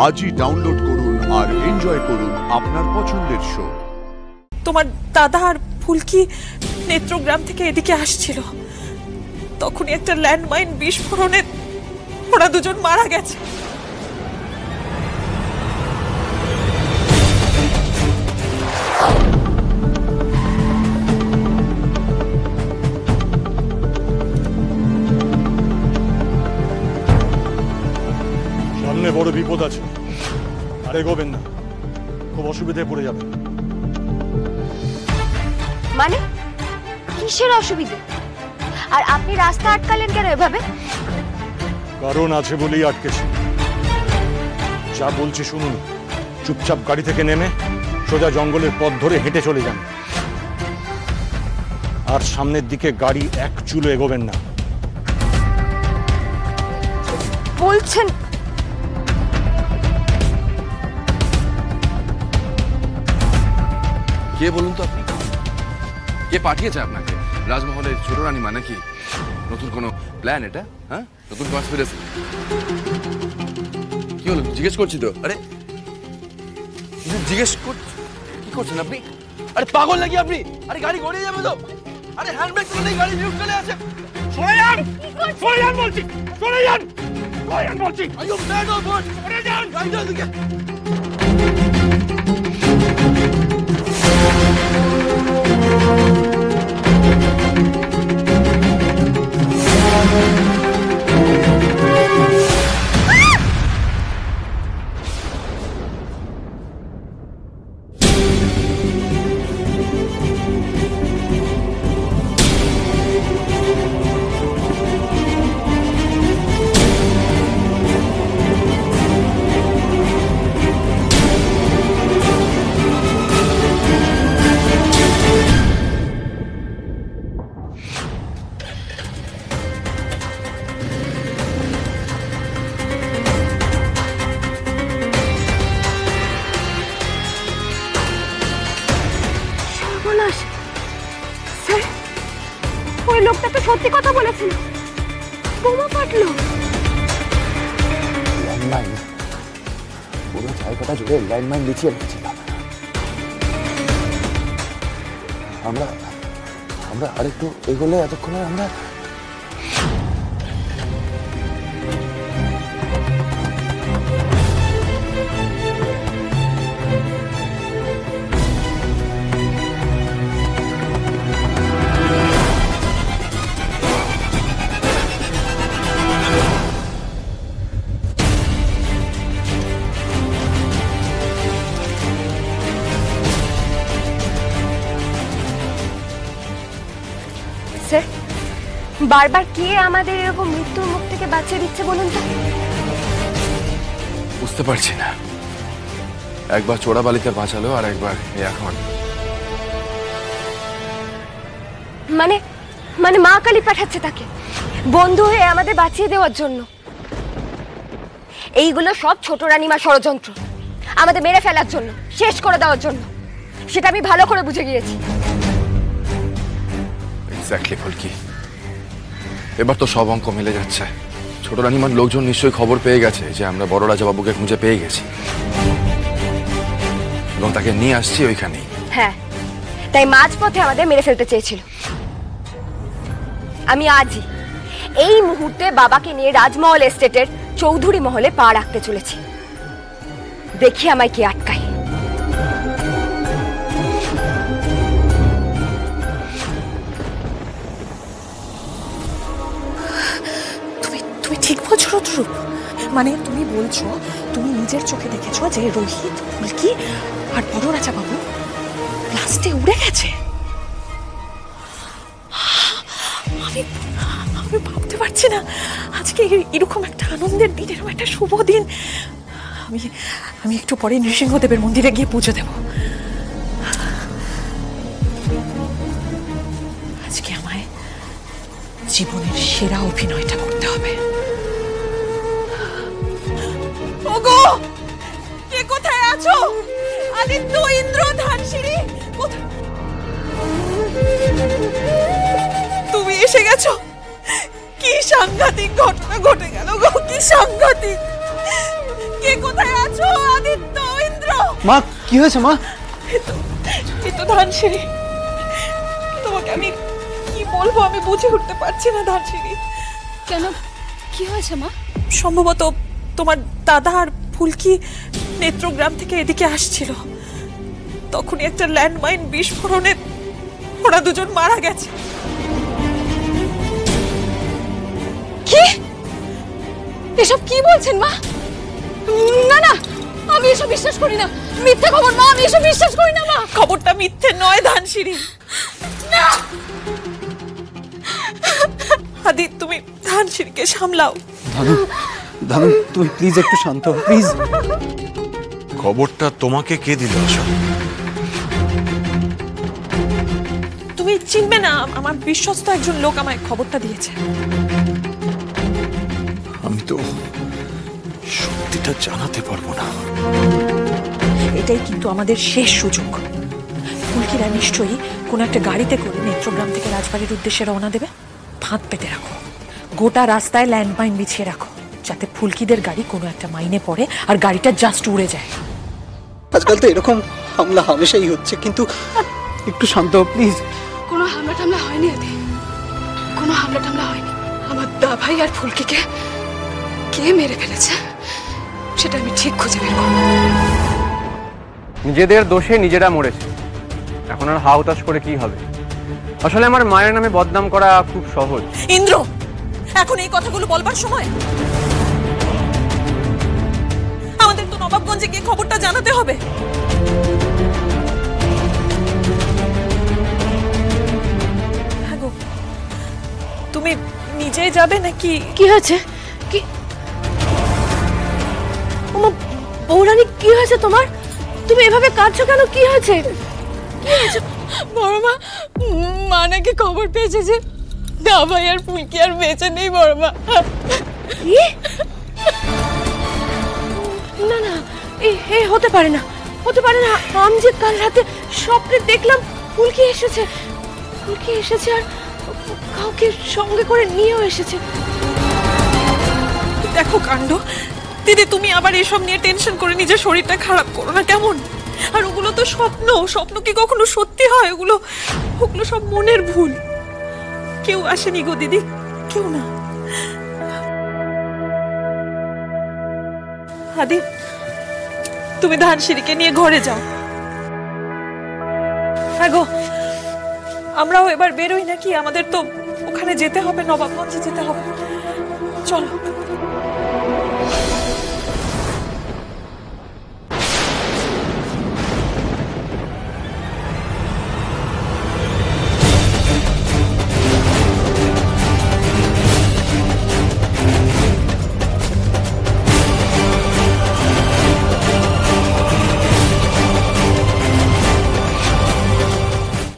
আজই ডাউনলোড করুন আর এনজয় করুন আপনার পছন্দের শো। তোমার দাদা আর ফুলকি নেত্রগ্রাম থেকে এদিকে আসছিল, তখনই একটা ল্যান্ডমাইন বিস্ফোরণে ওরা দুজন মারা গেছে। সামনে বড় বিপদ আছে, আর এগোবেন না, খুব অসুবিধায় পড়ে যাবেন। মানে কিসের অসুবিধা? আর আপনি রাস্তা আটকালেন কেন এভাবে? কারণ আছে বলেই আটকেছি। যা বলছি শুনুন, চুপচাপ গাড়ি থেকে নেমে সোজা জঙ্গলের পথ ধরে হেঁটে চলে যান, আর সামনের দিকে গাড়ি এক চুলো এগোবেন না। বলছেন কে বলুন তো আপনি? কে পাঠিয়েছে আপনাকে? রাজমহলের ছোট রানী মানে কি? নতুন কোনো প্ল্যান এটা? হ্যাঁ, নতুন কনস্পিরেসি? কি হলো জিজ্ঞেস করছি তো। আরে জিজ্ঞেস কি করছেন আপনি? আরে পাগল নাকি আপনি? আরে গাড়ি গড়িয়ে যাবে তো। আরে হ্যান্ডব্রেক তো নেই, গাড়ি মিউট চলে আছে। সরে যান, সরে যান বলছি, সরে যান, সরে যান বলছি। I U mad or what? সরে যান, গাড়িটা দিকে। ওই লোকটা তো সত্যি কথা বলেছিল, বোমা ফাটলো। ল্যান্ডমাইন, পুরো জায়গাটা জুড়ে ল্যান্ডমাইন বিছিয়ে রেখেছিল। আমরা আরেকটু এগোলে এতক্ষণে আমরা বারবার কে আমাদের এরকম মৃত্যুর মুখ থেকে বাঁচিয়ে দিচ্ছে বলুন তো? বুঝতে পারছি না, একবার চোরাবালিতে বাঁচালো আর একবার এখন। মানে মানে মা কালী পাঠাচ্ছে তাকে বন্ধু হয়ে আমাদের বাঁচিয়ে দেওয়ার জন্য। এইগুলো সব ছোট রানীমা ষড়যন্ত্র, আমাদের মেরে ফেলার জন্য, শেষ করে দেওয়ার জন্য। সেটা আমি ভালো করে বুঝে গিয়েছি। এক্স্যাক্টলি ফুলকি, এবার তো সব অঙ্ক মিলে যাচ্ছে। ছোট রানীমার লোকজন নিশ্চয়ই খবর পেয়ে গেছে যে আমরা বড় রাজা বাবুকে খুঁজে পেয়ে গেছি এবং তাকে নিয়ে আসছি ওইখানেই। হ্যাঁ, তাই মাঝপথে আমাদের মেরে ফেলতে চেয়েছিল। আমি আজই এই মুহূর্তে বাবাকে নিয়ে রাজমহল এস্টেটের চৌধুরী মহলে পা রাখতে চলেছি। দেখি আমায় কি আটকায়। তুমি ঠিক বলছো রুদ্ররূপ? মানে তুমি বলছো তুমি নিজের চোখে দেখেছো যে রোহিত, ফুলকি আর বড় রাজা বাবু লাস্টে উড়ে গেছে? আমি ভাবতে পারছি না আজকে এরকম একটা আনন্দের দিন, এরকম একটা শুভ দিন। আমি একটু পরে নৃসিংহদেবের মন্দিরে গিয়ে পুজো দেব। আজকে আমায় জীবনের সেরা অভিনয়টা করতে হবে। ওগো, কে কোথায় আছো? আদিত্য, ইন্দ্র, ধানসিঁড়ি, তুমি এসে গেছো? কি সাংঘাতিক ঘটনা ঘটে গেল গো, কি সাংঘাতিক! কে কোথায় আছে? মা কি হয়েছে মা? এই তো ধানসিঁড়ি। তোমাকে আমি কি বলবো আমি বুঝে উঠতে পারছি না ধানসিঁড়ি। কেন, কি হয়েছে মা? সম্ভবত তোমার দাদা আর ফুলকি নেত্রগ্রাম থেকে এদিকে আসছিল, তখনই একটা ল্যান্ডমাইন বিস্ফোরণে ওরা দুজন মারা গেছে। কি? এসব কি বলছেন মা? না না, আমি এসব বিশ্বাস করি না, মিথ্যে খবর মা, আমি এসব বিশ্বাস করি না মা। খবরটা মিথ্যে নয় ধানসিঁড়ি। না, আদি তুমি ধানসিঁড়িকে সামলাও। ধানু, ধানু তুমি প্লিজ একটু শান্ত হও প্লিজ। খবরটা তোমাকে কে দিল আসলে? তুমি চিনবে না, আমার বিশ্বস্ত একজন লোক আমায় খবরটা দিয়েছে। আমি তো সত্যিটা জানাতে পারবো না। এটাই কিন্তু আমাদের শেষ সুযোগ। ফুলকিরা নিশ্চয়ই কোনো একটা গাড়িতে করে নেত্রগ্রাম থেকে রাজবাড়ির উদ্দেশ্যে রওনা দেবে। ফাঁদ পেতে রাখো, গোটা রাস্তায় ল্যান্ডমাইন বিছিয়ে রাখো, যাতে ফুলকিদের গাড়ি কোনো একটা মাইনে পড়ে আর গাড়িটা জাস্ট উড়ে যায়। আজকাল তো এরকম হামলা হামেশাই হচ্ছে, কিন্তু একটু শান্ত হও প্লিজ। কোনো হামলা টামলা হয়নি আদি, কোনো হামলা টামলা হয়নি। আমার দা ভাই আর ফুলকিকে কে মেরে ফেলেছে সেটা আমি ঠিক খুঁজে বের করব। নিজেদের দোষে নিজেরা মরেছে, এখন আর হাউতাশ করে কি হবে? আসলে আমার মায়ের নামে বদনাম করা খুব সহজ। ইন্দ্র, এখন এই কথাগুলো বলবার সময়? আমাদের তো নবাবগঞ্জে গিয়ে খবরটা জানাতে হবে। হ্যাঁ গো, তুমি নিজেই যাবে নাকি? কি হয়েছে? কি ওমা বৌরানী, কি হয়েছে তোমার? তুমি এভাবে কাঁদছো কেন? কি হয়েছে? কি হয়েছে? বড় মা, মা নাকি খবর পেয়েছে যে দা ভাই আর ফুলকি আর বেঁচে নেই। বড় মা, কি? না না, এ হতে পারে না, হতে পারে না। আমি যে কাল রাতে স্বপ্নে দেখলাম ফুলকি এসেছে, ফুলকি এসেছে আর কাউকে সঙ্গে করে নিয়েও এসেছে। দেখো কাণ্ড। দিদি, তুমি আবার এসব নিয়ে টেনশন করে নিজের শরীরটা খারাপ করো না, কেমন? আর ওগুলো তো স্বপ্ন, স্বপ্ন কি কখনো সত্যি হয়? ওগুলো সব মনের ভুল। কেউ আসেনি গো দিদি, কেউ না। আদি, তুমি ধানসিঁড়িকে নিয়ে ঘরে যাও। হ্যাঁ গো, আমরাও এবার বেরোই নাকি? আমাদের তো ওখানে যেতে হবে, নবাবগঞ্জে যেতে হবে। চলো।